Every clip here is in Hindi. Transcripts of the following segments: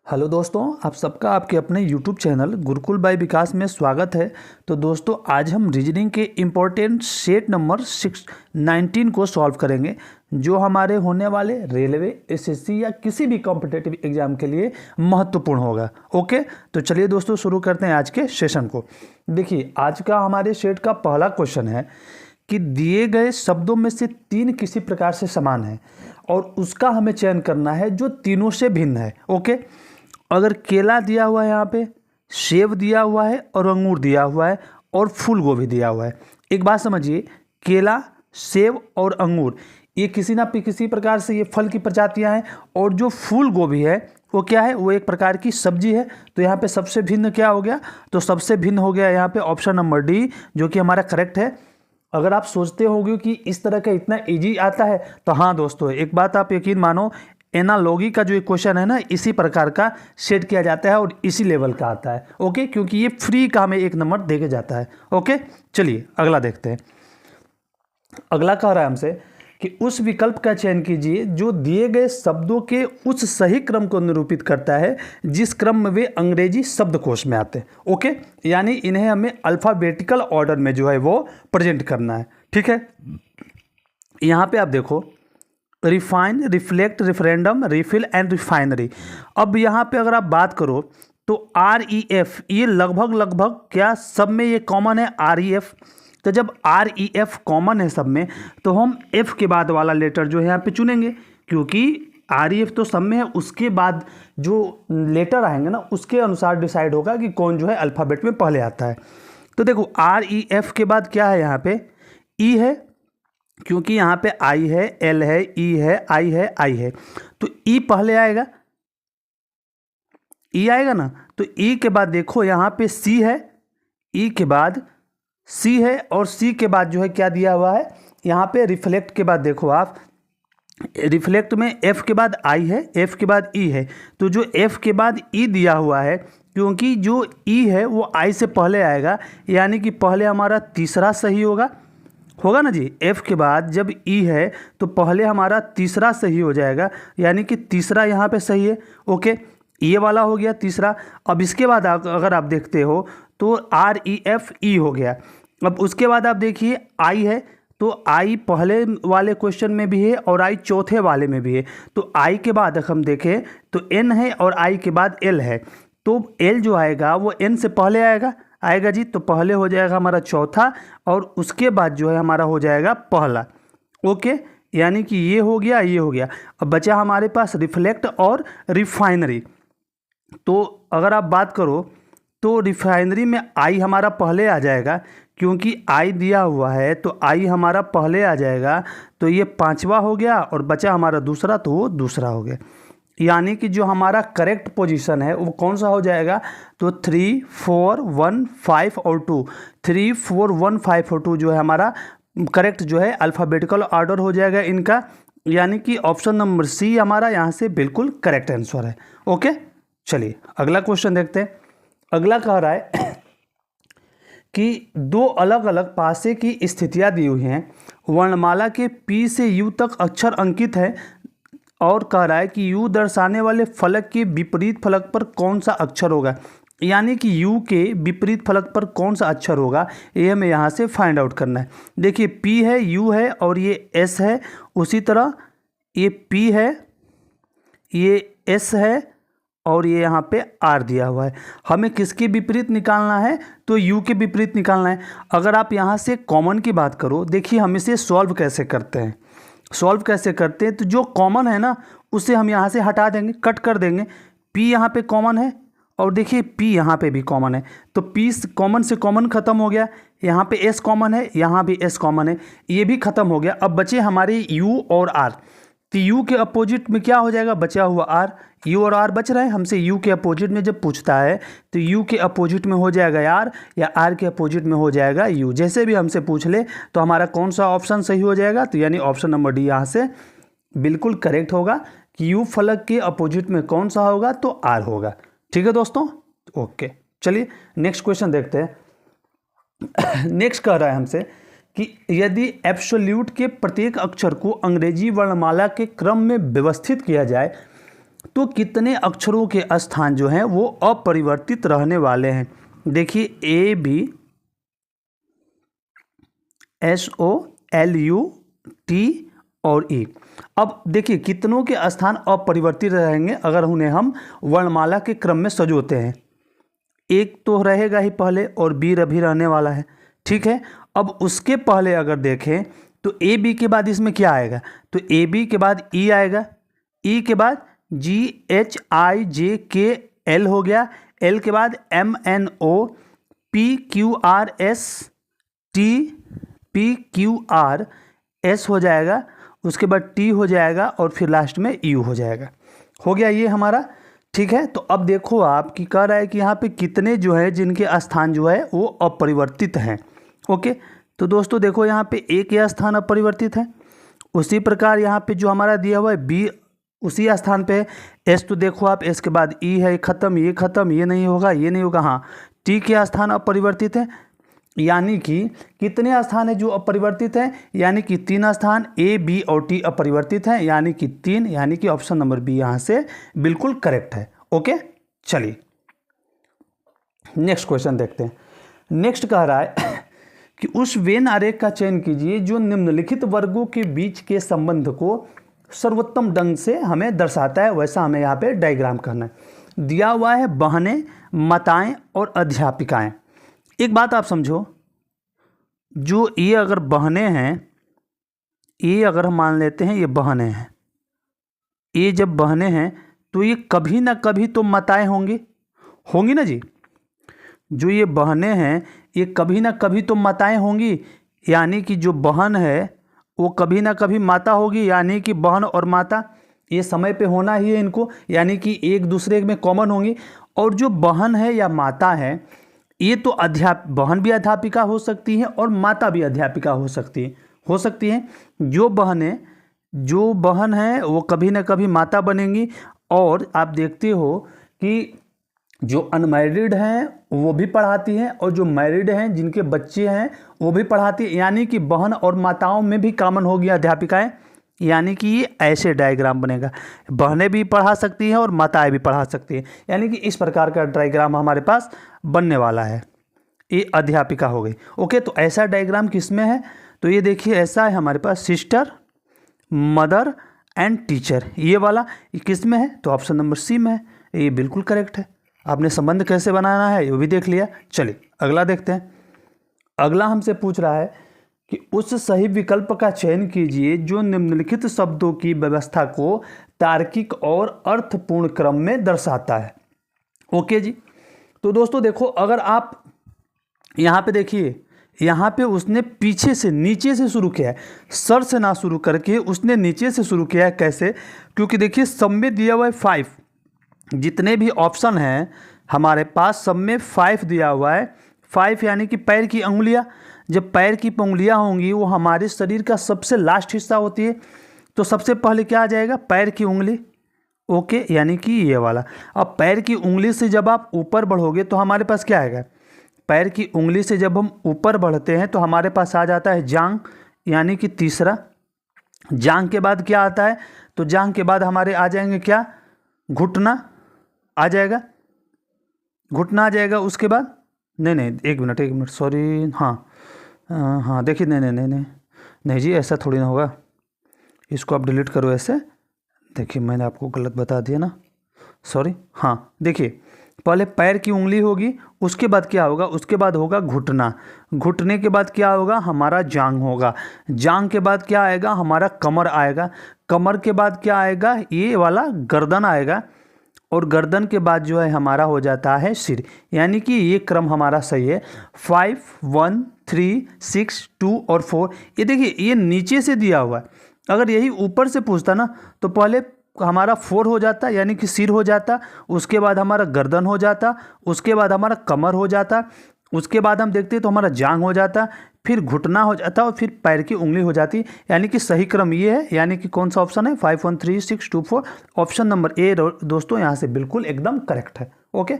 हेलो दोस्तों, आप सबका आपके अपने यूट्यूब चैनल गुरुकुल बाय विकास में स्वागत है। तो दोस्तों, आज हम रीजनिंग के इम्पोर्टेंट सेट नंबर 19 को सॉल्व करेंगे, जो हमारे होने वाले रेलवे, एसएससी या किसी भी कॉम्पिटिटिव एग्जाम के लिए महत्वपूर्ण होगा। ओके, तो चलिए दोस्तों शुरू करते हैं आज के सेशन को। देखिए, आज का हमारे सेट का पहला क्वेश्चन है कि दिए गए शब्दों में से तीन किसी प्रकार से समान है और उसका हमें चयन करना है जो तीनों से भिन्न है। ओके, अगर केला दिया हुआ है, यहाँ पे सेब दिया हुआ है और अंगूर दिया हुआ है और फूल गोभी दिया हुआ है। एक बात समझिए, केला, सेब और अंगूर ये किसी ना किसी प्रकार से ये फल की प्रजातियां हैं, और जो फूल गोभी है वो क्या है, वो एक प्रकार की सब्जी है। तो यहाँ पे सबसे भिन्न क्या हो गया, तो सबसे भिन्न हो गया यहाँ पे ऑप्शन नंबर डी, जो कि हमारा करेक्ट है। अगर आप सोचते होंगे कि इस तरह का इतना इजी आता है, तो हाँ दोस्तों, एक बात आप यकीन मानो, एनालॉजी का जो क्वेश्चन है ना, इसी प्रकार का सेट किया जाता है और इसी लेवल का आता है। ओके, क्योंकि ये फ्री का हमें एक नंबर देके जाता है। ओके, चलिए अगला देखते हैं। अगला कह रहा है हमसे कि उस विकल्प का चयन कीजिए जो दिए गए शब्दों के उस सही क्रम को निरूपित करता है जिस क्रम में वे अंग्रेजी शब्दकोश में आते हैं। ओके, यानी इन्हें हमें अल्फ़ाबेटिकल ऑर्डर में जो है वो प्रेजेंट करना है। ठीक है, यहाँ पे आप देखो, refine, reflect, referendum, refill and refinery. अब यहाँ पे अगर आप बात करो तो REF ये लगभग क्या सब में ये कॉमन है REF। तो जब REF कॉमन है सब में, तो हम F के बाद वाला लेटर जो है यहाँ पे चुनेंगे, क्योंकि REF तो सब में है, उसके बाद जो लेटर आएंगे ना उसके अनुसार डिसाइड होगा कि कौन जो है अल्फ़ाबेट में पहले आता है। तो देखो, REF के बाद क्या है, यहाँ पे E है, क्योंकि यहाँ पे I है, L है, E है, I है, I है, तो E पहले आएगा, E आएगा ना। तो E के बाद देखो यहाँ पे C है, E के बाद C है, और C के बाद जो है क्या दिया हुआ है, यहाँ पे रिफ्लेक्ट के बाद देखो आप, रिफ्लेक्ट में F के बाद I है, F के बाद E है, तो जो F के बाद E दिया हुआ है, क्योंकि जो E है वो I से पहले आएगा, यानी कि पहले हमारा तीसरा सही होगा ना जी। F के बाद जब E है तो पहले हमारा तीसरा सही हो जाएगा, यानी कि तीसरा यहाँ पे सही है। ओके, ये वाला हो गया तीसरा। अब इसके बाद अगर आप देखते हो तो REF E हो गया। अब उसके बाद आप देखिए I है, तो I पहले वाले क्वेश्चन में भी है और I चौथे वाले में भी है। तो I के बाद अगर हम देखें तो N है और I के बाद L है, तो L जो आएगा वो N से पहले आएगा जी। तो पहले हो जाएगा हमारा चौथा, और उसके बाद जो है हमारा हो जाएगा पहला। ओके, यानी कि ये हो गया, ये हो गया। अब बचा हमारे पास रिफ्लेक्ट और रिफाइनरी। तो अगर आप बात करो तो रिफाइनरी में आई हमारा पहले आ जाएगा, क्योंकि आई दिया हुआ है, तो आई हमारा पहले आ जाएगा। तो ये पांचवा हो गया, और बचा हमारा दूसरा, तो वो दूसरा हो गया। यानी कि जो हमारा करेक्ट पोजीशन है वो कौन सा हो जाएगा, तो 3, 4, 1, 5 और 2, 3, 4, 1, 5 और 2 जो है हमारा करेक्ट जो है अल्फ़ाबेटिकल ऑर्डर हो जाएगा इनका। यानी कि ऑप्शन नंबर सी हमारा यहाँ से बिल्कुल करेक्ट आंसर है। ओके, चलिए अगला क्वेश्चन देखते हैं। अगला कह रहा है कि दो अलग अलग पासे की स्थितियाँ दी हुई हैं, वर्णमाला के P से U तक अक्षर अंकित है, और कह रहा है कि U दर्शाने वाले फलक के विपरीत फलक पर कौन सा अक्षर होगा। यानी कि U के विपरीत फलक पर कौन सा अक्षर होगा, ये हमें यहाँ से फाइंड आउट करना है। देखिए, P है, U है और ये S है। उसी तरह ये P है, ये S है और ये यहाँ पे R दिया हुआ है। हमें किसके विपरीत निकालना है, तो U के विपरीत निकालना है। अगर आप यहाँ से कॉमन की बात करो, देखिए हम इसे सॉल्व कैसे करते हैं। तो जो कॉमन है ना उसे हम यहाँ से हटा देंगे, कट कर देंगे। P यहाँ पे कॉमन है, और देखिए P यहाँ पे भी कॉमन है, तो P कॉमन से कॉमन खत्म हो गया। यहाँ पे S कॉमन है, यहाँ भी S कॉमन है, ये भी खत्म हो गया। अब बचे हमारे U और R। तो U के अपोजिट में क्या हो जाएगा, बचा हुआ R। U और R बच रहे हैं हमसे। U के अपोजिट में जब पूछता है तो U के अपोजिट में हो जाएगा R, या R के अपोजिट में हो जाएगा U। जैसे भी हमसे पूछ ले तो हमारा कौन सा ऑप्शन सही हो जाएगा, तो यानी ऑप्शन नंबर डी यहाँ से बिल्कुल करेक्ट होगा कि U फलक के अपोजिट में कौन सा होगा, तो R होगा। ठीक है दोस्तों, ओके, चलिए नेक्स्ट क्वेश्चन देखते हैं। नेक्स्ट कह रहा है हमसे कि यदि एब्सोल्यूट के प्रत्येक अक्षर को अंग्रेजी वर्णमाला के क्रम में व्यवस्थित किया जाए तो कितने अक्षरों के स्थान जो हैं वो अपरिवर्तित रहने वाले हैं। देखिए A B S O L U T और E। अब देखिए कितनों के स्थान अपरिवर्तित रहेंगे अगर उन्हें हम वर्णमाला के क्रम में सजोते हैं। एक तो रहेगा ही पहले और बी भी रहने वाला है, ठीक है। अब उसके पहले अगर देखें तो ए बी के बाद इसमें क्या आएगा, तो ए बी के बाद ई आएगा, ई के बाद जी एच आई जे के एल हो गया, एल के बाद M N O P Q R S T P Q R S हो जाएगा, उसके बाद टी हो जाएगा और फिर लास्ट में यू हो जाएगा। हो गया ये हमारा, ठीक है। तो अब देखो आप कि कह रहा है कि यहाँ पे कितने जो है जिनके स्थान जो है वो अपरिवर्तित हैं। ओके, तो दोस्तों देखो यहाँ पे ए के स्थान अपरिवर्तित है, उसी प्रकार यहाँ पे जो हमारा दिया हुआ है बी उसी स्थान पे है। एस तो देखो आप, एस के बाद ई है, खत्म, ये नहीं होगा, ये नहीं होगा। हाँ, टी के स्थान अपरिवर्तित है, यानी कि कितने स्थान है जो अपरिवर्तित हैं, यानी कि 3 स्थान ए बी और टी अपरिवर्तित हैं, यानी कि 3, यानी कि ऑप्शन नंबर बी यहाँ से बिल्कुल करेक्ट है। ओके, चलिए नेक्स्ट क्वेश्चन देखते हैं। नेक्स्ट कह रहा है कि उस वेन आरेख का चयन कीजिए जो निम्नलिखित वर्गों के बीच के संबंध को सर्वोत्तम ढंग से हमें दर्शाता है, वैसा हमें यहाँ पे डायग्राम करना है। दिया हुआ है बहनें, माताएं और अध्यापिकाएं। एक बात आप समझो, जो ये अगर बहनें हैं, ये अगर हम मान लेते हैं ये बहनें हैं, ये जब बहनें हैं तो ये कभी ना कभी तो माताएं होंगी ना जी। जो ये बहनें हैं ये कभी ना कभी तो माताएं होंगी, यानी कि जो बहन है वो कभी ना कभी माता होगी, यानी कि बहन और माता ये समय पे होना ही है इनको, यानी कि एक दूसरे में कॉमन होंगी। और जो बहन है या माता है ये तो बहन भी अध्यापिका हो सकती है और माता भी अध्यापिका हो सकती है। जो बहन है वो कभी ना कभी माता बनेंगी। और आप देखते हो कि जो अनमैरिड हैं वो भी पढ़ाती हैं और जो मैरिड हैं जिनके बच्चे हैं वो भी पढ़ाती है, यानी कि बहन और माताओं में भी कॉमन होगी अध्यापिकाएं, यानी कि ये ऐसे डायग्राम बनेगा, बहनें भी पढ़ा सकती हैं और माताएं भी पढ़ा सकती हैं, यानी कि इस प्रकार का डायग्राम हमारे पास बनने वाला है। ये अध्यापिका हो गई। ओके, तो ऐसा डायग्राम किस में है, तो ये देखिए ऐसा है हमारे पास सिस्टर, मदर एंड टीचर, ये वाला किस में है, तो ऑप्शन नंबर सी में है। ये बिल्कुल करेक्ट है। आपने संबंध कैसे बनाना है ये भी देख लिया। चलिए अगला देखते हैं। अगला हमसे पूछ रहा है कि उस सही विकल्प का चयन कीजिए जो निम्नलिखित शब्दों की व्यवस्था को तार्किक और अर्थपूर्ण क्रम में दर्शाता है। ओके जी, तो दोस्तों देखो, अगर आप यहाँ पे देखिए, यहाँ पे उसने पीछे से नीचे से शुरू किया है, सर से ना शुरू करके उसने नीचे से शुरू किया है। कैसे, क्योंकि देखिए सब में दिया हुआ है 5, जितने भी ऑप्शन हैं हमारे पास सब में 5 दिया हुआ है। 5 यानी कि पैर की उंगलियां, जब पैर की उंगलियां होंगी वो हमारे शरीर का सबसे लास्ट हिस्सा होती है, तो सबसे पहले क्या आ जाएगा, पैर की उंगली। ओके, यानी कि ये वाला। अब पैर की उंगली से जब आप ऊपर बढ़ोगे तो हमारे पास क्या आएगा, पैर की उंगली से जब हम ऊपर बढ़ते हैं तो हमारे पास आ जाता है जांग, यानी कि तीसरा। जांग के बाद क्या आता है, तो जांग के बाद हमारे आ जाएंगे क्या, घुटना आ जाएगा, घुटना आ जाएगा। उसके बाद नहीं, एक मिनट सॉरी, हाँ देखिए, नहीं जी, ऐसा थोड़ी ना होगा, इसको आप डिलीट करो ऐसे। देखिए मैंने आपको गलत बता दिया ना, सॉरी। हाँ देखिए, पहले पैर की उंगली होगी, उसके बाद क्या होगा, उसके बाद होगा घुटना, घुटने के बाद क्या होगा, हमारा जांग होगा, जांग के बाद क्या आएगा, हमारा कमर आएगा, कमर के बाद क्या आएगा, ये वाला गर्दन आएगा, और गर्दन के बाद जो है हमारा हो जाता है सिर। यानी कि ये क्रम हमारा सही है। 5, 1, 3, 6, 2 और 4। ये देखिए ये नीचे से दिया हुआ है, अगर यही ऊपर से पूछता ना तो पहले हमारा 4 हो जाता, यानी कि सिर हो जाता, उसके बाद हमारा गर्दन हो जाता, उसके बाद हमारा कमर हो जाता, उसके बाद हम देखते तो हमारा जांग हो जाता, फिर घुटना हो जाता और फिर पैर की उंगली हो जाती। यानी कि सही क्रम ये है, यानी कि कौन सा ऑप्शन है, 5, 1, 3, 6, 2, 4, ऑप्शन नंबर ए दोस्तों यहाँ से बिल्कुल एकदम करेक्ट है। ओके,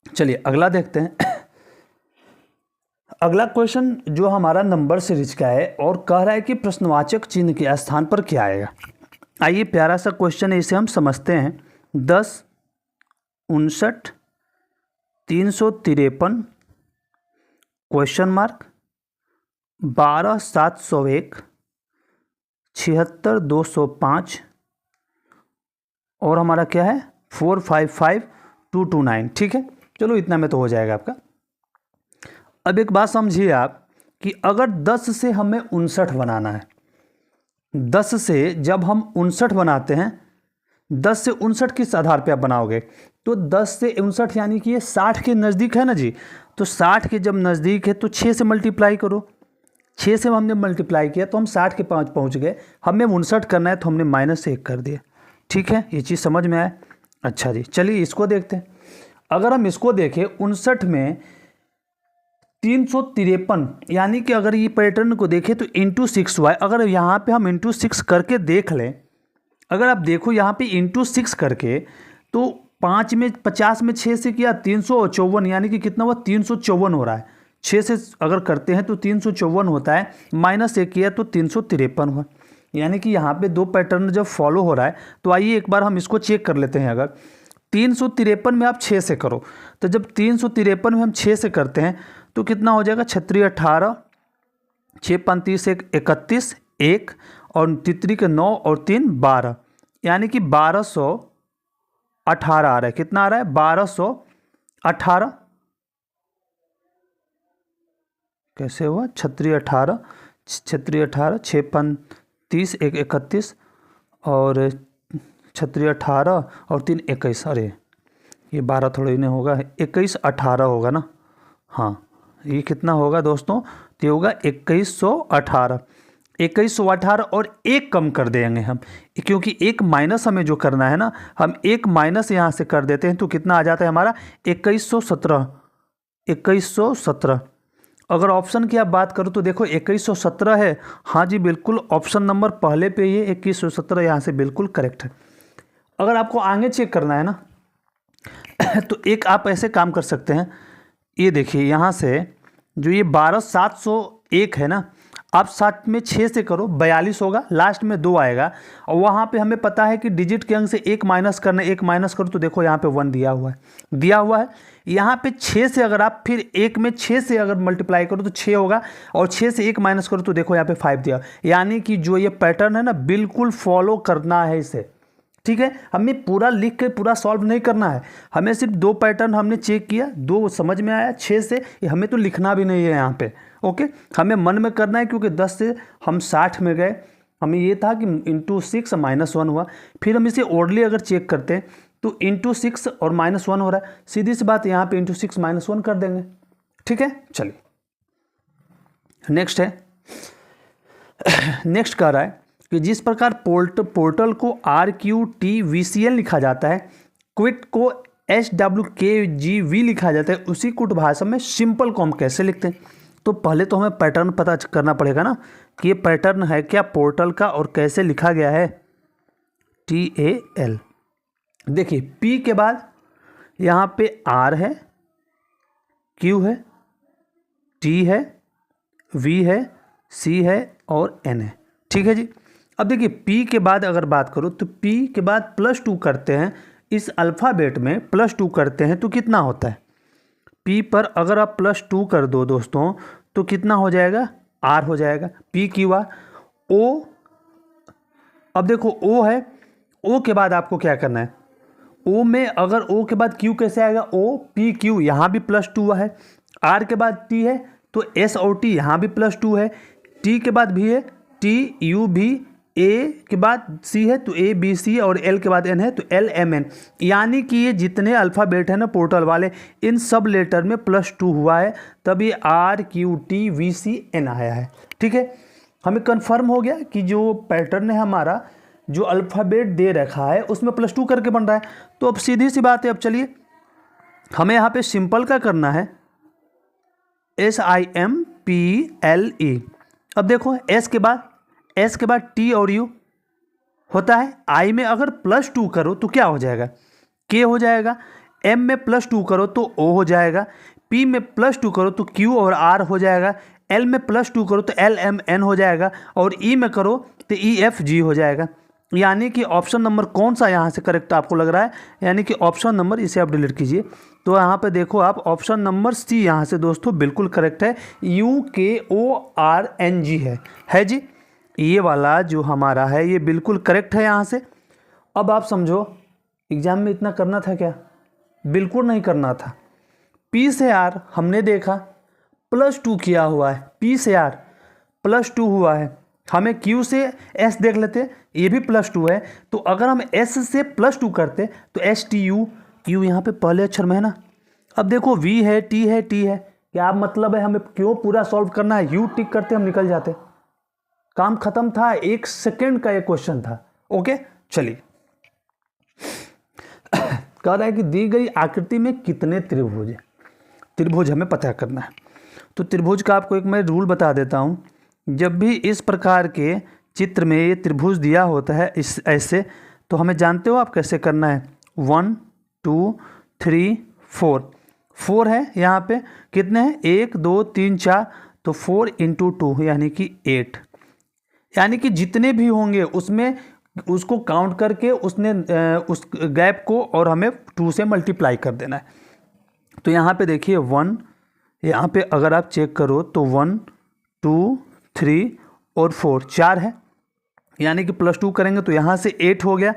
चलिए अगला देखते हैं। अगला क्वेश्चन जो हमारा नंबर सीरीज का है और कह रहा है कि प्रश्नवाचक चिन्ह के स्थान पर क्या आएगा। आइए प्यारा सा क्वेश्चन है, इसे हम समझते हैं। 10 59 353 क्वेश्चन मार्क 12 701 76 205 और हमारा क्या है 455 229। ठीक है, चलो इतना में तो हो जाएगा आपका। अब एक बात समझिए आप कि अगर 10 से हमें 59 बनाना है, 10 से जब हम 59 बनाते हैं, 10 से 59 किस आधार पे आप बनाओगे? तो 10 से 59 यानी कि ये 60 के नज़दीक है ना जी। तो 60 के जब नज़दीक है तो 6 से मल्टीप्लाई करो। 6 से हमने मल्टीप्लाई किया तो हम 60 के 5 पहुँच गए। हमें 59 करना है तो हमने -1 कर दिया। ठीक है, ये चीज़ समझ में आए? अच्छा जी, चलिए इसको देखते हैं। अगर हम इसको देखें 59 में 353 यानी कि अगर ये पैटर्न को देखें तो इंटू 6 हुआ है। अगर यहाँ पे हम इंटू 6 करके देख लें, अगर आप देखो यहाँ पे इंटू 6 करके तो 5 में 50 में 6 से किया 354 यानी कि कितना हुआ 354 हो रहा है। 6 से अगर करते हैं तो 354 होता है, -1 किया तो 353 हुआ। यानी कि यहाँ पे दो पैटर्न जब फॉलो हो रहा है तो आइए एक बार हम इसको चेक कर लेते हैं। अगर 353 में आप 6 से करो तो जब 353 में हम 6 से करते हैं तो कितना हो जाएगा 36 18 6 5 30 31 1 और तितरी के 9 और 3 12 यानी कि 1218 आ रहा है। कितना आ रहा है 1218। कैसे हुआ 36 18 6 5 30 1 31 और 36 18 और 3 21। अरे ये 12 थोड़ी नहीं होगा, 21 18 होगा ना। हाँ ये कितना होगा दोस्तों? तो ये होगा 2118। 2118 और एक कम कर देंगे हम, क्योंकि एक माइनस हमें जो करना है ना, हम एक माइनस यहाँ से कर देते हैं तो कितना आ जाता है हमारा 2117। 2117। अगर ऑप्शन की आप बात करो तो देखो 2117 है। हाँ जी बिल्कुल, ऑप्शन नंबर पहले पे ये 2117 यहाँ से बिल्कुल करेक्ट है। अगर आपको आगे चेक करना है ना तो एक आप ऐसे काम कर सकते हैं। ये देखिए यहाँ से जो ये 12701 है ना, आप 60 में 6 से करो 42 होगा, लास्ट में 2 आएगा और वहाँ पे हमें पता है कि डिजिट के अंक से 1 माइनस करना, 1 माइनस करो तो देखो यहाँ पे 1 दिया हुआ है। यहाँ पे 6 से अगर आप फिर 1 में 6 से अगर मल्टीप्लाई करो तो 6 होगा और 6 से 1 माइनस करो तो देखो यहाँ पे 5 दिया। यानी कि जो ये पैटर्न है ना बिल्कुल फॉलो करना है इसे। ठीक है, हमें पूरा लिख के पूरा सॉल्व नहीं करना है, हमें सिर्फ 2 पैटर्न हमने चेक किया, 2 समझ में आया, 6 से हमें तो लिखना भी नहीं है यहाँ पे। ओके, हमें मन में करना है क्योंकि 10 से हम 60 में गए, हमें ये था कि इंटू 6 -1 हुआ। फिर हम इसे ओरली अगर चेक करते हैं तो इंटू 6 और -1 हो रहा है, सीधी सी बात यहाँ पे इंटू 6 -1 कर देंगे। ठीक है, चलिए नेक्स्ट है। नेक्स्ट कह रहा है कि जिस प्रकार पोर्टल को RQTVCL लिखा जाता है, क्विट को SWKGV लिखा जाता है, उसी कुट भाषा में सिंपल को हम कैसे लिखते हैं? तो पहले तो हमें पैटर्न पता करना पड़ेगा ना कि ये पैटर्न है क्या पोर्टल का और कैसे लिखा गया है। TAL। देखिए P के बाद यहाँ पे R है, Q है, T है, V है, C है और N है। ठीक है जी। अब देखिए P के बाद अगर बात करो तो P के बाद +2 करते हैं, इस अल्फ़ाबेट में +2 करते हैं तो कितना होता है? P पर अगर आप +2 कर दो दोस्तों तो कितना हो जाएगा? R हो जाएगा। PQR। O, अब देखो O है, O के बाद आपको क्या करना है? O में अगर O के बाद Q कैसे आएगा? OPQ, यहाँ भी +2 हुआ है। R के बाद T है तो S और T, यहाँ भी +2 है। T के बाद V है, TUV। A के बाद C है तो ABC और L के बाद N है तो LMN। यानी कि ये जितने अल्फ़ाबेट है ना पोर्टल वाले, इन सब लेटर में +2 हुआ है, तब ये RQTVCN आया है। ठीक है, हमें कंफर्म हो गया कि जो पैटर्न है हमारा, जो अल्फ़ाबेट दे रखा है उसमें +2 करके बन रहा है। तो अब सीधी सी बात है, अब चलिए हमें यहाँ पे सिंपल का करना है, SIMPLE। अब देखो S के बाद T और U होता है। I में अगर +2 करो तो क्या हो जाएगा? K हो जाएगा। M में +2 करो तो O हो जाएगा। P में +2 करो तो Q और R हो जाएगा। L में +2 करो तो LMN हो जाएगा और E में करो तो EFG हो जाएगा। यानी कि ऑप्शन नंबर कौन सा यहाँ से करेक्ट आपको लग रहा है, यानी कि ऑप्शन नंबर, इसे आप डिलीट कीजिए। तो यहाँ पे देखो आप ऑप्शन नंबर सी यहाँ से दोस्तों बिल्कुल करेक्ट है, UKORNG है जी। ये वाला जो हमारा है ये बिल्कुल करेक्ट है यहाँ से। अब आप समझो एग्जाम में इतना करना था क्या? बिल्कुल नहीं करना था। P से R हमने देखा +2 किया हुआ है, P से R +2 हुआ है, हमें Q से S देख लेते, ये भी +2 है। तो अगर हम S से +2 करते तो STU, U यहाँ पे पहले अक्षर में है ना। अब देखो V है, T है, T है, क्या मतलब है? हमें क्यों पूरा सॉल्व करना है? U टिक करते हम निकल जाते, काम खत्म था। 1 सेकेंड का ये क्वेश्चन था। ओके चलिए, कह रहा है कि दी गई आकृति में कितने त्रिभुज है। त्रिभुज हमें पता करना है। तो त्रिभुज का आपको एक मैं रूल बता देता हूँ। जब भी इस प्रकार के चित्र में ये त्रिभुज दिया होता है इस ऐसे, तो हमें जानते हो आप कैसे करना है। 1 2 3 4 है यहाँ पे, कितने हैं? 1 2 3 4, तो 4 × 2 यानी कि 8, यानी कि जितने भी होंगे उसमें उसको काउंट करके उसने उस गैप को और हमें 2 से मल्टीप्लाई कर देना है। तो यहाँ पे देखिए 1, यहाँ पे अगर आप चेक करो तो 1 2 3 और 4, 4 है, यानी कि +2 करेंगे तो यहाँ से 8 हो गया।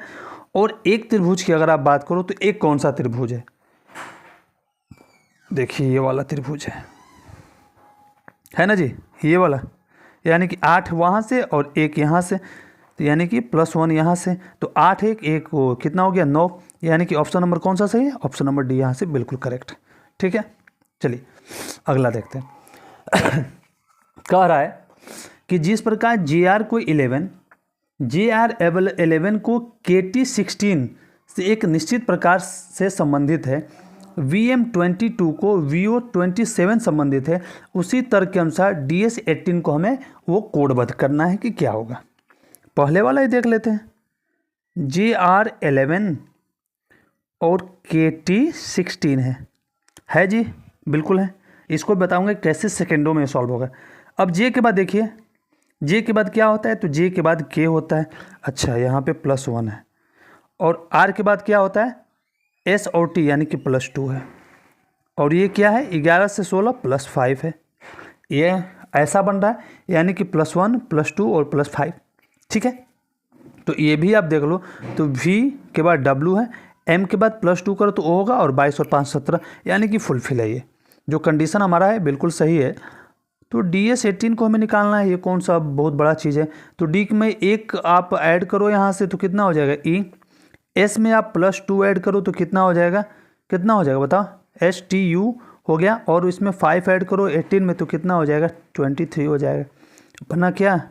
और एक त्रिभुज की अगर आप बात करो तो एक कौन सा त्रिभुज है? देखिए ये वाला त्रिभुज है ना जी, ये वाला, यानी कि 8 वहाँ से और 1 यहाँ से, तो यानी कि +1 यहाँ से, तो 8 1 वो कितना हो गया? 9, यानी कि ऑप्शन नंबर कौन सा सही है? ऑप्शन नंबर डी यहाँ से बिल्कुल करेक्ट है। ठीक है, चलिए अगला देखते हैं। कह रहा है कि जिस प्रकार JR को 11 को KT16 से एक निश्चित प्रकार से संबंधित है, VM22 को VO27 संबंधित है, उसी तर्क के अनुसार DS18 को हमें वो कोडबद्ध करना है कि क्या होगा। पहले वाला ही देख लेते हैं। JR11 और KT16 है जी, बिल्कुल है। इसको बताऊंगा कैसे सेकेंडों में सॉल्व होगा। अब J के बाद देखिए, J के बाद क्या होता है? तो J के बाद K होता है। अच्छा, यहाँ पे +1 है। और R के बाद क्या होता है? S और T, यानी कि +2 है। और ये क्या है? 11 से 16 +5 है। ये ऐसा बन रहा है, यानी कि +1 +2 और +5। ठीक है, तो ये भी आप देख लो। तो V के बाद W है, M के बाद +2 करो तो O होगा, और 22 और 5 17, यानी कि फुलफिल है। ये जो कंडीशन हमारा है बिल्कुल सही है। तो DS18 को हमें निकालना है। ये कौन सा बहुत बड़ा चीज़ है। तो D में 1 आप ऐड करो यहाँ से तो कितना हो जाएगा? E। S में आप +2 ऐड करो तो कितना हो जाएगा? कितना हो जाएगा बताओ? STU हो गया। और इसमें 5 ऐड करो 18 में तो कितना हो जाएगा? 23 हो जाएगा। बना क्या?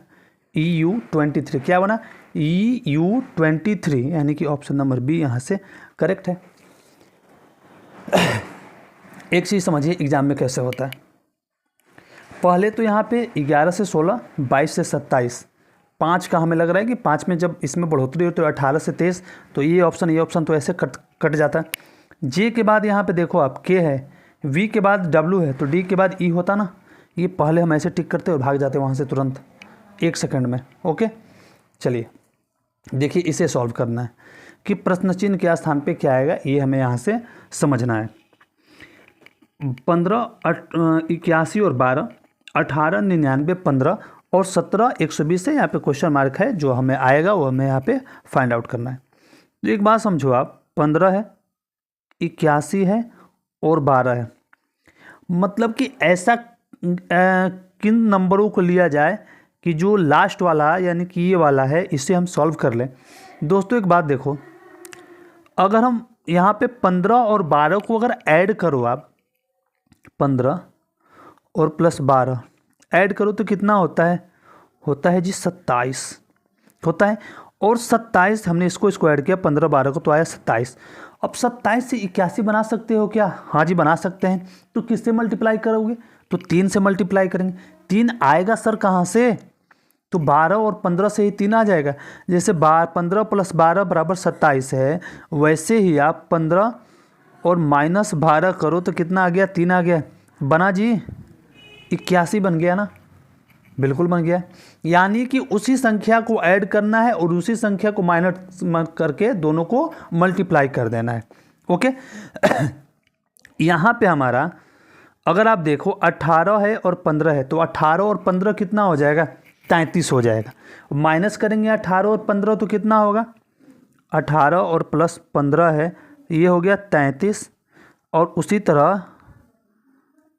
EU23। क्या बना? EU23, यानी कि ऑप्शन नंबर बी यहाँ से करेक्ट है। एक चीज़ समझिए एग्जाम में कैसे होता है। पहले तो यहाँ पे 11 से 16, 22 से 27, 5 का हमें लग रहा है कि 5 में जब इसमें बढ़ोतरी होती है 18 से 23, तो ये ऑप्शन तो ऐसे कट जाता है। J के बाद यहाँ पे देखो आप K है, V के बाद W है, तो D के बाद E होता ना। ये पहले हम ऐसे टिक करते और भाग जाते वहाँ से तुरंत 1 सेकंड में। ओके चलिए देखिए, इसे सॉल्व करना है कि प्रश्न चिन्ह के स्थान पे क्या आएगा, ये हमें यहाँ से समझना है। 15 81 और 12, 18 99 15 और 17 120 से यहाँ पे क्वेश्चन मार्क है। जो हमें आएगा वो हमें यहाँ पे फाइंड आउट करना है। तो एक बात समझो आप, 15 है, 81 है और 12 है, मतलब कि ऐसा किन नंबरों को लिया जाए कि जो लास्ट वाला यानी कि ये वाला है, इसे हम सॉल्व कर लें। दोस्तों एक बात देखो, अगर हम यहाँ पे 15 और 12 को अगर ऐड करो आप, 15 और +12 ऐड करो तो कितना होता है? होता है जी 27 होता है। और 27 हमने इसको ऐड किया 15 12 को, तो आया 27। अब 27 से 81 बना सकते हो क्या? हाँ जी बना सकते हैं। तो किससे मल्टीप्लाई करोगे? तो 3 से मल्टीप्लाई करेंगे। 3 आएगा सर कहाँ से? तो 12 और 15 से ही 3 आ जाएगा। जैसे 15 + 12 = 27 है, वैसे ही आप 15 और -12 करो तो कितना आ गया? 3 आ गया। बना जी 81 बन गया ना। बिल्कुल बन गया। यानी कि उसी संख्या को ऐड करना है और उसी संख्या को माइनस करके दोनों को मल्टीप्लाई कर देना है। ओके यहाँ पे हमारा अगर आप देखो 18 है और 15 है, तो 18 और 15 कितना हो जाएगा, 33 हो जाएगा। माइनस करेंगे 18 और 15 तो कितना होगा, 18 और प्लस 15 है, ये हो गया 33। और उसी तरह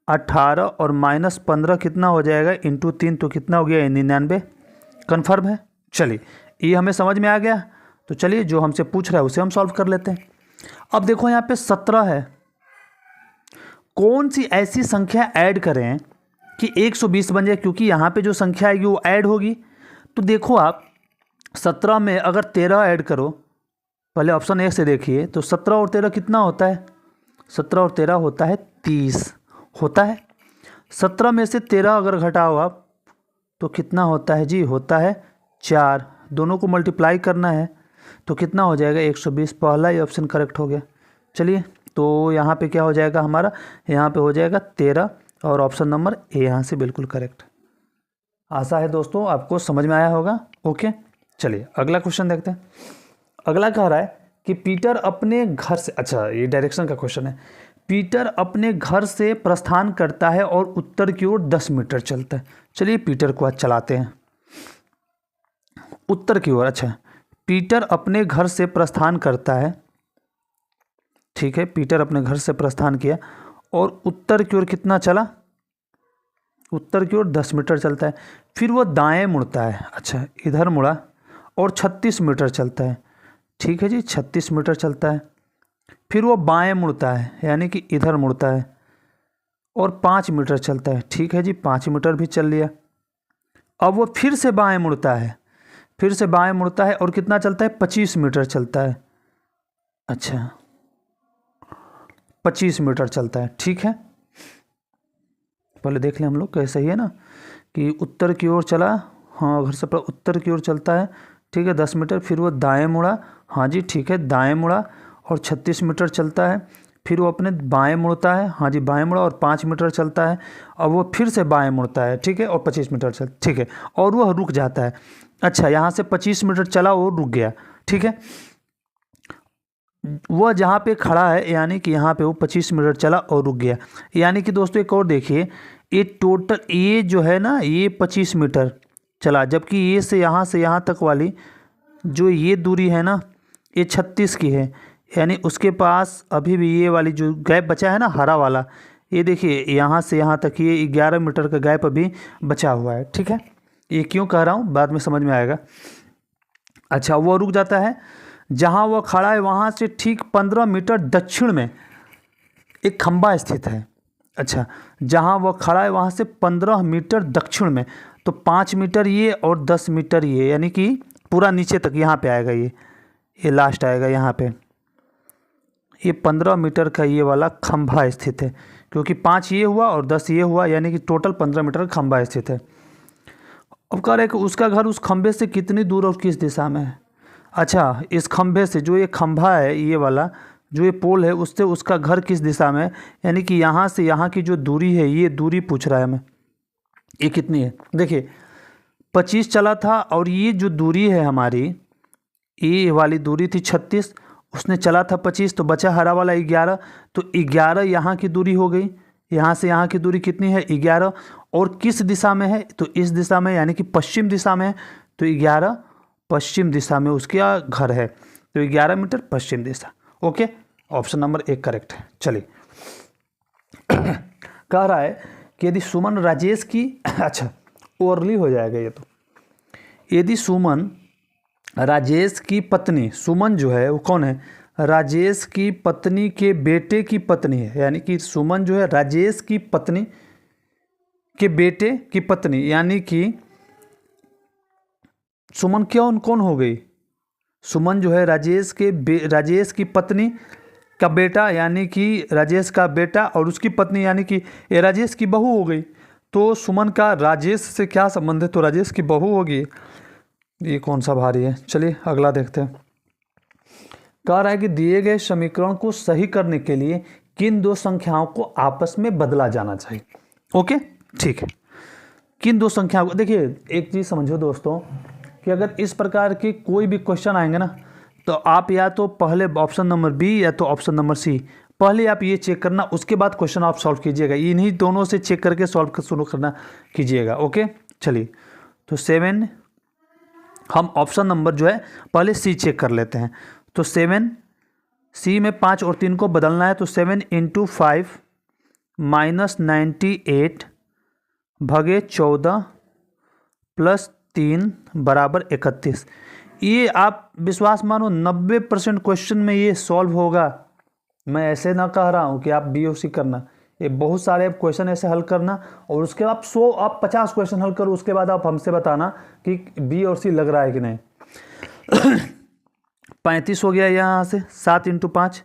18 और माइनस 15 कितना हो जाएगा, इंटू 3 तो कितना हो गया, 99। कन्फर्म है। चलिए ये हमें समझ में आ गया। तो चलिए जो हमसे पूछ रहा है उसे हम सॉल्व कर लेते हैं। अब देखो यहाँ पे 17 है, कौन सी ऐसी संख्या ऐड करें कि 120 बन जाए, क्योंकि यहाँ पे जो संख्या आएगी वो ऐड होगी। तो देखो आप 17 में अगर 13 ऐड करो, पहले ऑप्शन ए से देखिए, तो 17 और 13 कितना होता है, 17 और 13 होता है 30 होता है। 17 में से 13 अगर घटाओ आप तो कितना होता है जी, होता है 4। दोनों को मल्टीप्लाई करना है तो कितना हो जाएगा, 120। पहला ही ऑप्शन करेक्ट हो गया। चलिए तो यहाँ पे क्या हो जाएगा हमारा, यहाँ पे हो जाएगा 13 और ऑप्शन नंबर ए यहाँ से बिल्कुल करेक्ट। आशा है दोस्तों आपको समझ में आया होगा। ओके चलिए अगला क्वेश्चन देखते हैं। अगला कह रहा है कि पीटर अपने घर से, अच्छा ये डायरेक्शन का क्वेश्चन है, पीटर अपने घर से प्रस्थान करता है और उत्तर की ओर 10 मीटर चलता है। चलिए पीटर को आज चलाते हैं उत्तर की ओर। अच्छा पीटर अपने घर से प्रस्थान करता है, ठीक है, पीटर अपने घर से प्रस्थान किया और उत्तर की ओर कितना चला, उत्तर की ओर 10 मीटर चलता है। फिर वो दाएं मुड़ता है, अच्छा इधर मुड़ा और 36 मीटर चलता है, ठीक है जी 36 मीटर चलता है। फिर वो बाएं मुड़ता है यानी कि इधर मुड़ता है और 5 मीटर चलता है, ठीक है जी 5 मीटर भी चल लिया। अब वो फिर से बाएं मुड़ता है, फिर से बाएं मुड़ता है और कितना चलता है, 25 मीटर चलता है। अच्छा 25 मीटर चलता है, ठीक है। पहले देख लें हम लोग कैसे ही है ना, कि उत्तर की ओर चला, हाँ घर से उत्तर की ओर चलता है, ठीक है 10 मीटर। फिर वो दाएं मुड़ा, हाँ जी ठीक है दाएं मुड़ा और 36 मीटर चलता है। फिर वो अपने बाएं मुड़ता है, हाँ जी बाएं मुड़ा और 5 मीटर चलता है। अब वो फिर से बाएं मुड़ता है, ठीक है और 25 मीटर चल, ठीक है और वह रुक जाता है। अच्छा यहाँ से 25 मीटर चला और रुक गया, ठीक है। वह जहाँ पे खड़ा है यानी कि यहाँ पे वो 25 मीटर चला और रुक गया। यानी कि दोस्तों एक और देखिए, ये टोटल ये जो है ना ये 25 मीटर चला, जबकि ये से यहाँ तक वाली जो ये दूरी है ना ये 36 की है। यानी उसके पास अभी भी ये वाली जो गैप बचा है ना हरा वाला, ये देखिए यहाँ से यहाँ तक ये 11 मीटर का गैप अभी बचा हुआ है, ठीक है। ये क्यों कह रहा हूँ बाद में समझ में आएगा। अच्छा वो रुक जाता है, जहाँ वो खड़ा है वहाँ से ठीक 15 मीटर दक्षिण में एक खंभा स्थित है। अच्छा जहाँ वो खड़ा है वहाँ से 15 मीटर दक्षिण में, तो 5 मीटर ये और 10 मीटर ये, यानी कि पूरा नीचे तक यहाँ पे आएगा, ये लास्ट आएगा यहाँ पे। ये 15 मीटर का ये वाला खंभा स्थित है, क्योंकि 5 ये हुआ और 10 ये हुआ, यानी कि टोटल 15 मीटर का खंभा स्थित है। अब कह रहे हैं कि उसका घर उस खंभे से कितनी दूर और किस दिशा में है। अच्छा इस खंभे से जो ये खंभा है ये वाला जो ये पोल है उससे उसका घर किस दिशा में है, यानी कि यहाँ से यहाँ की जो दूरी है ये दूरी पूछ रहा है हमें, ये कितनी है। देखिए 25 चला था और ये जो दूरी है हमारी ये वाली दूरी थी 36, उसने चला था 25 तो बचा हरा वाला 11, तो 11 यहाँ की दूरी हो गई। यहाँ से यहाँ की दूरी कितनी है 11, और किस दिशा में है तो इस दिशा में, यानी कि पश्चिम दिशा में है, तो 11 पश्चिम दिशा में उसका घर है, तो 11 मीटर पश्चिम दिशा। ओके ऑप्शन नंबर 1 करेक्ट है। चलिए कह रहा है कि यदि सुमन राजेश की अच्छा ओरली हो जाएगा ये, तो यदि सुमन राजेश की पत्नी, सुमन जो है वो कौन है, राजेश की पत्नी के बेटे की पत्नी है, यानी कि सुमन जो है राजेश की पत्नी के बेटे की पत्नी, यानी कि सुमन क्यों कौन हो गई, सुमन जो है राजेश की पत्नी का बेटा, यानी कि राजेश का बेटा और उसकी पत्नी, यानी कि ये राजेश की बहू हो गई। तो सुमन का राजेश से क्या संबंध है, तो राजेश की बहू होगी। ये कौन सा भारी है। चलिए अगला देखते हैं। कह रहा है कि दिए गए समीकरण को सही करने के लिए किन दो संख्याओं को आपस में बदला जाना चाहिए। ओके ठीक है, किन दो संख्याओं को, देखिए एक चीज़ समझो दोस्तों कि अगर इस प्रकार के कोई भी क्वेश्चन आएंगे ना तो आप या तो पहले ऑप्शन नंबर बी या तो ऑप्शन नंबर सी, पहले आप ये चेक करना, उसके बाद क्वेश्चन आप सॉल्व कीजिएगा, इन्हीं दोनों से चेक करके सॉल्व शुरू करना कीजिएगा। ओके चलिए, तो 7, हम ऑप्शन नंबर जो है पहले सी चेक कर लेते हैं। तो 7 सी में 5 और 3 को बदलना है, तो 7 × 5 - 98 भगे 14 + 3 = 31। ये आप विश्वास मानो 90% क्वेश्चन में ये सॉल्व होगा। मैं ऐसे ना कह रहा हूँ कि आप बी और सी करना, ये बहुत सारे क्वेश्चन ऐसे हल करना और उसके बाद 100 आप 50 क्वेश्चन हल करो, उसके बाद आप हमसे बताना कि बी और सी लग रहा है कि नहीं। 35 हो गया यहाँ से 7 × 5,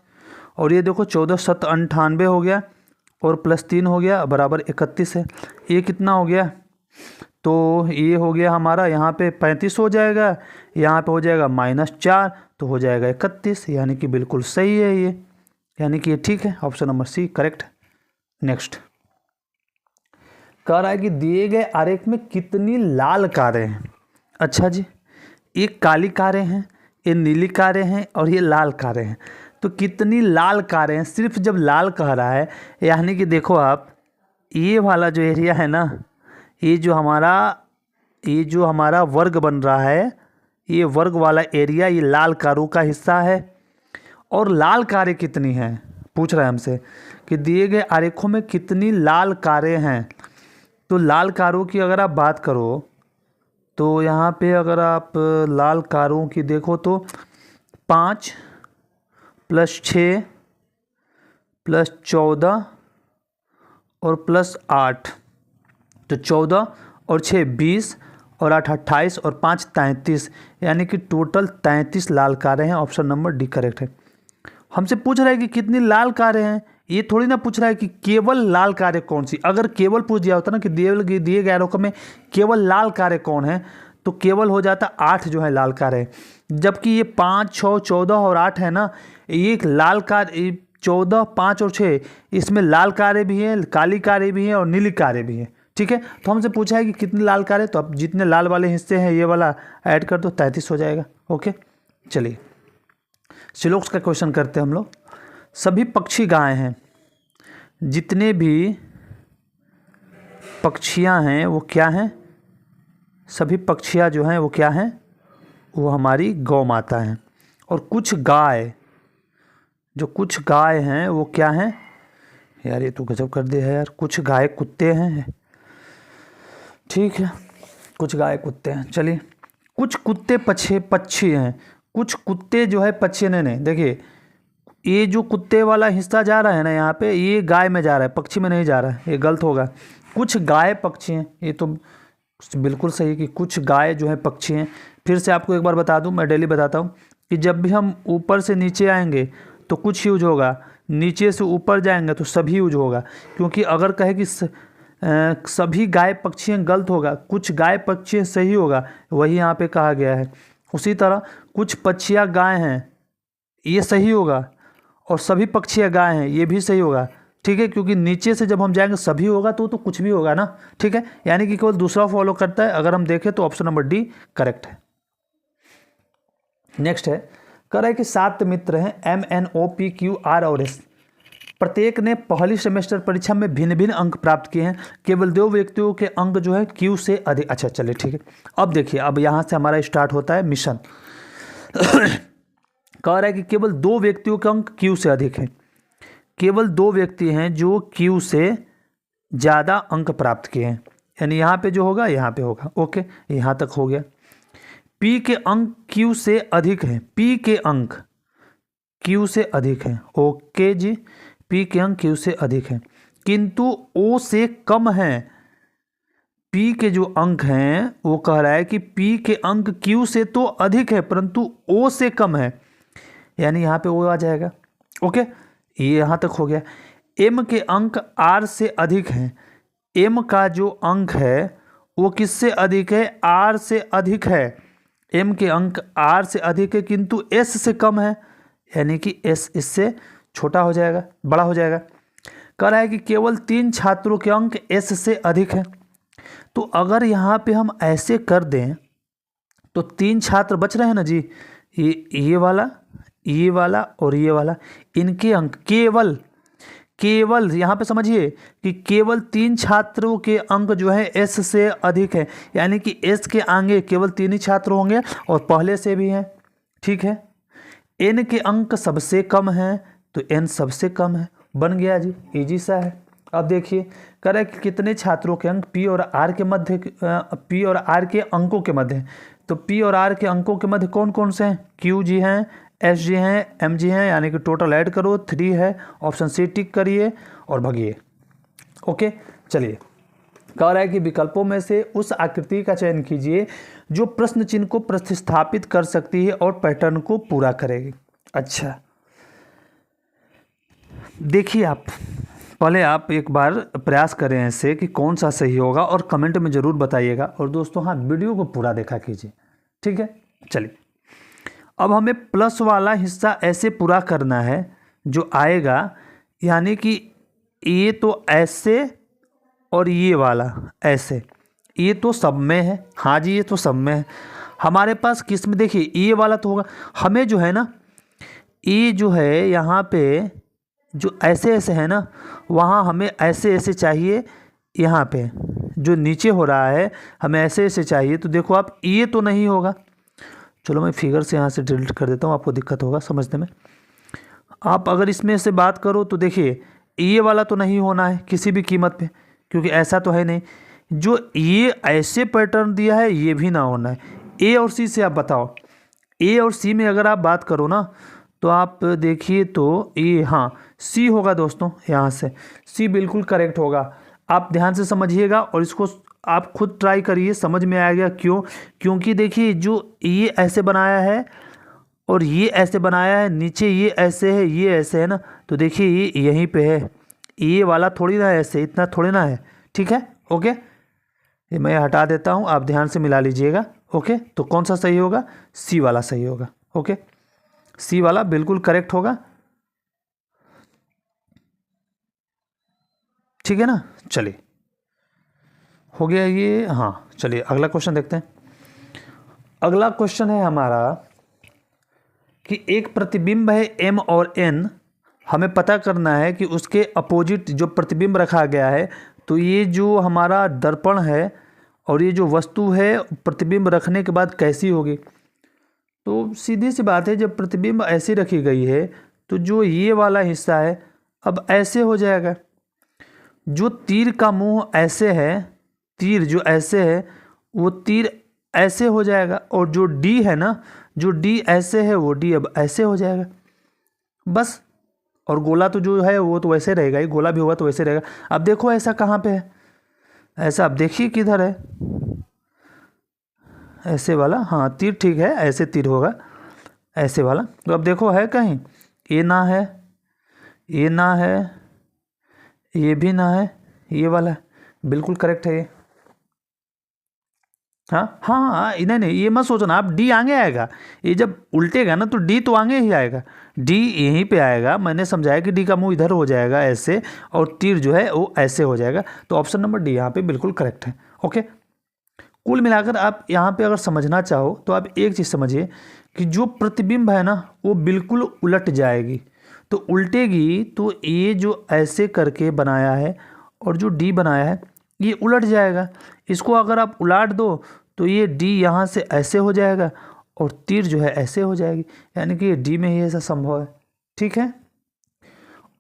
और ये देखो 14 × 7 = 98 हो गया, और +3 हो गया बराबर 31 है। ये कितना हो गया, तो ये हो गया हमारा यहाँ पे 35 हो जाएगा, यहाँ पे हो जाएगा -4, तो हो जाएगा 31, यानी कि बिल्कुल सही है ये, यानी कि ये ठीक है, option number C correct. Next कह रहा है कि दिए गए आरेख में कितनी लाल कारें हैं। अच्छा जी, ये काली कारें हैं, ये नीली कारें हैं और ये लाल कारें हैं, तो कितनी लाल कारें हैं। सिर्फ जब लाल कह रहा है यानी कि देखो आप, ये वाला जो एरिया है ना, ये जो हमारा वर्ग बन रहा है, ये वर्ग वाला एरिया ये लाल कारों का हिस्सा है। और लाल कारें कितनी हैं पूछ रहा है हमसे कि दिए गए आरेखों में कितनी लाल कारें हैं। तो लाल कारों की अगर आप बात करो तो यहाँ पे अगर आप लाल कारों की देखो तो 5 + 6 + 14 और +8, तो 14 और 6 20 और 8 28 और 5 33, यानी कि टोटल 33 लाल कारें हैं। ऑप्शन नंबर डी करेक्ट है। हमसे पूछ रहा है कि कितनी लाल कारें हैं, ये थोड़ी ना पूछ रहा है कि केवल लाल कारें कौन सी। अगर केवल पूछ दिया होता ना कि दिए गए आरेखों में केवल लाल कारें कौन हैं, तो केवल हो जाता 8 जो है लाल कारें, जबकि ये 5 6 14 और 8 है ना, ये लाल कार 14 5 और 6, इसमें लाल कारें भी हैं, काली कारें भी हैं और नीली कारें भी हैं। ठीक है, तो हमसे पूछा है कि कितनी लाल कारें, तो अब जितने लाल वाले हिस्से हैं ये वाला ऐड कर दो, 33 हो जाएगा। ओके चलिए, श्लोक्स का क्वेश्चन करते हैं हम लोग। सभी पक्षी गाय हैं, जितने भी पक्षियां हैं वो क्या हैं, सभी पक्षियां जो हैं वो क्या हैं, वो हमारी गौ माता हैं। और कुछ गाय हैं वो क्या हैं, यार ये तो गजब कर दिया है यार, कुछ गाय कुत्ते हैं। ठीक है, कुछ गाय कुत्ते हैं। चलिए, कुछ कुत्ते पक्षी हैं, कुछ कुत्ते जो है पक्षी नहीं, देखिए ये जो कुत्ते वाला हिस्सा जा रहा है ना यहाँ पे, ये गाय में जा रहा है, पक्षी में नहीं जा रहा है, ये गलत होगा। कुछ गाय पक्षी हैं, ये तो बिल्कुल सही कि कुछ गाय जो है पक्षी हैं। फिर से आपको एक बार बता दूं, मैं डेली बताता हूँ कि जब भी हम ऊपर से नीचे आएंगे तो कुछ यूज होगा, नीचे से ऊपर जाएंगे तो सभी यूज होगा, क्योंकि अगर कहे कि सभी गाय पक्षी हैं गलत होगा, कुछ गाय पक्षी सही होगा, वही यहाँ पे कहा गया है। उसी तरह कुछ पक्षियाँ गाय हैं ये सही होगा, और सभी पक्षियाँ गाय हैं ये भी सही होगा। ठीक है, क्योंकि नीचे से जब हम जाएंगे सभी होगा तो कुछ भी होगा ना। ठीक है, यानी कि केवल दूसरा फॉलो करता है। अगर हम देखें तो ऑप्शन नंबर डी करेक्ट है। नेक्स्ट है, कह रहा है कि 7 मित्र हैं MNO PQ R और S, प्रत्येक ने पहली सेमेस्टर परीक्षा में भिन्न भिन्न अंक प्राप्त किए हैं, केवल 2 व्यक्तियों के अंक जो है Q से अधिक। अच्छा चलिए ठीक है, अब देखिए, अब यहाँ से हमारा स्टार्ट होता है मिशन। कह रहा है कि केवल 2 व्यक्तियों के अंक Q से अधिक हैं, केवल 2 व्यक्ति हैं जो Q से ज़्यादा अंक प्राप्त किए हैं, यानी यहाँ पे जो होगा यहाँ पे होगा। ओके, यहाँ तक हो गया। P के अंक Q से अधिक हैं, P के अंक Q से अधिक हैं। ओके जी, P के अंक Q से अधिक हैं, किंतु O से कम हैं। P के जो अंक हैं वो कह रहा है कि P के अंक Q से तो अधिक है परंतु O से कम है, यानी यहाँ पे O आ जाएगा। ओके, ये यहाँ तक हो गया। M के अंक R से अधिक हैं, M का जो अंक है वो किससे अधिक है, R से अधिक है। M के अंक R से अधिक है किंतु S से कम है, यानी कि S इससे छोटा हो जाएगा, बड़ा हो जाएगा। कह रहा है कि केवल 3 छात्रों के अंक S से अधिक है, तो अगर यहाँ पे हम ऐसे कर दें तो 3 छात्र बच रहे हैं ना जी, ये वाला और ये वाला, इनके अंक केवल यहाँ पे समझिए कि केवल 3 छात्रों के अंक जो है एस से अधिक है, यानी कि एस के आगे केवल 3 ही छात्र होंगे और पहले से भी हैं, ठीक है। एन के अंक सबसे कम हैं तो एन सबसे कम है, बन गया जी, इजी सा है। अब देखिए कह रहा है कि कितने छात्रों के अंक पी और आर के मध्य, पी और आर के अंकों के मध्य, तो पी और आर के अंकों के मध्य कौन कौन से हैं, क्यू जी हैं, एस जी हैं, एम जी हैं, यानी कि टोटल ऐड करो 3 है, ऑप्शन सी टिक करिए और भगिए। ओके, चलिए कह रहा है कि विकल्पों में से उस आकृति का चयन कीजिए जो प्रश्न चिन्ह को प्रतिस्थापित कर सकती है और पैटर्न को पूरा करेगी। अच्छा देखिए, आप पहले आप एक बार प्रयास करें ऐसे कि कौन सा सही होगा और कमेंट में ज़रूर बताइएगा। और दोस्तों हाँ, वीडियो को पूरा देखा कीजिए, ठीक है। चलिए अब हमें प्लस वाला हिस्सा ऐसे पूरा करना है जो आएगा, यानी कि ये तो ऐसे और ये वाला ऐसे, ये तो सब में है, हाँ जी ये तो सब में है। हमारे पास किस में, देखिए ये वाला तो होगा, हमें जो है ना, ये जो है यहाँ पे जो ऐसे ऐसे है ना, वहाँ हमें ऐसे ऐसे चाहिए, यहाँ पे जो नीचे हो रहा है हमें ऐसे ऐसे चाहिए। तो देखो आप, ये तो नहीं होगा, चलो मैं फिगर से यहाँ से डिलीट कर देता हूँ, आपको दिक्कत होगा समझने में। आप अगर इसमें से बात करो तो देखिए ये वाला तो नहीं होना है किसी भी कीमत पे, क्योंकि ऐसा तो है नहीं। जो ये ऐसे पैटर्न दिया है ये भी ना होना है। ए और सी से आप बताओ, ए और सी में अगर आप बात करो ना तो आप देखिए तो ये हाँ सी होगा दोस्तों, यहाँ से सी बिल्कुल करेक्ट होगा। आप ध्यान से समझिएगा और इसको आप खुद ट्राई करिए, समझ में आएगा क्यों। क्योंकि देखिए जो ये ऐसे बनाया है और ये ऐसे बनाया है, नीचे ये ऐसे है, ये ऐसे है ना, तो देखिए ये यहीं पे है, ये वाला थोड़ी ना ऐसे, इतना थोड़ी ना है, ठीक है। ओके, ये मैं हटा देता हूँ, आप ध्यान से मिला लीजिएगा। ओके, तो कौन सा सही होगा, सी वाला सही होगा। ओके, सी वाला बिल्कुल करेक्ट होगा, ठीक है ना। चलिए हो गया ये, हाँ चलिए अगला क्वेश्चन देखते हैं। अगला क्वेश्चन है हमारा कि एक प्रतिबिंब है एम और एन, हमें पता करना है कि उसके अपोजिट जो प्रतिबिंब रखा गया है, तो ये जो हमारा दर्पण है और ये जो वस्तु है प्रतिबिंब रखने के बाद कैसी होगी। तो सीधी सी बात है, जब प्रतिबिंब ऐसी रखी गई है तो जो ये वाला हिस्सा है अब ऐसे हो जाएगा। जो तीर का मुंह ऐसे है, तीर जो ऐसे है वो तीर ऐसे हो जाएगा, और जो डी है ना, जो डी ऐसे है वो डी अब ऐसे हो जाएगा बस। और गोला तो जो है वो तो वैसे रहेगा ही, गोला भी होगा तो वैसे रहेगा। अब देखो ऐसा कहाँ पे है, ऐसा आप देखिए किधर है, ऐसे वाला, हाँ तीर ठीक है, ऐसे तीर होगा ऐसे वाला। तो अब देखो है कहीं, ये ना है, ये ना है, ये भी ना है, ये वाला बिल्कुल करेक्ट है ये। हाँ हाँ हाँ, नहीं ये मत सोचना आप डी आगे आएगा, ये जब उल्टेगा ना तो डी तो आगे ही आएगा, डी यहीं पे आएगा। मैंने समझाया कि डी का मुंह इधर हो जाएगा ऐसे, और तीर जो है वो ऐसे हो जाएगा। तो ऑप्शन नंबर डी यहाँ पे बिल्कुल करेक्ट है। ओके, कुल मिलाकर आप यहाँ पे अगर समझना चाहो तो आप एक चीज़ समझिए कि जो प्रतिबिंब है ना वो बिल्कुल उलट जाएगी। तो उल्टेगी तो ये जो ऐसे करके बनाया है और जो डी बनाया है ये उलट जाएगा। इसको अगर आप उलाट दो तो ये डी यहाँ से ऐसे हो जाएगा और तीर जो है ऐसे हो जाएगी, यानी कि ये डी में ही ऐसा संभव है, ठीक है।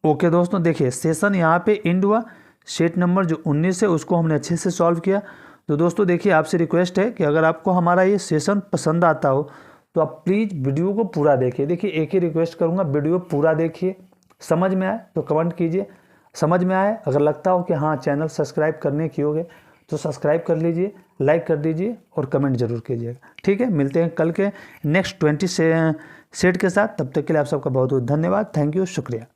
ओके दोस्तों, देखिए सेशन यहाँ पे एंड हुआ। सेट नंबर जो 19 है उसको हमने अच्छे से सॉल्व किया। तो दोस्तों देखिए, आपसे रिक्वेस्ट है कि अगर आपको हमारा ये सेशन पसंद आता हो तो आप प्लीज़ वीडियो को पूरा देखिए। देखिए एक ही रिक्वेस्ट करूँगा, वीडियो पूरा देखिए, समझ में आए तो कमेंट कीजिए, समझ में आए अगर लगता हो कि हाँ चैनल सब्सक्राइब करने की होगे तो सब्सक्राइब कर लीजिए, लाइक कर दीजिए और कमेंट जरूर कीजिएगा, ठीक है। मिलते हैं कल के नेक्स्ट 20 सेट के साथ, तब तक के लिए आप सबका बहुत बहुत धन्यवाद। थैंक यू, शुक्रिया।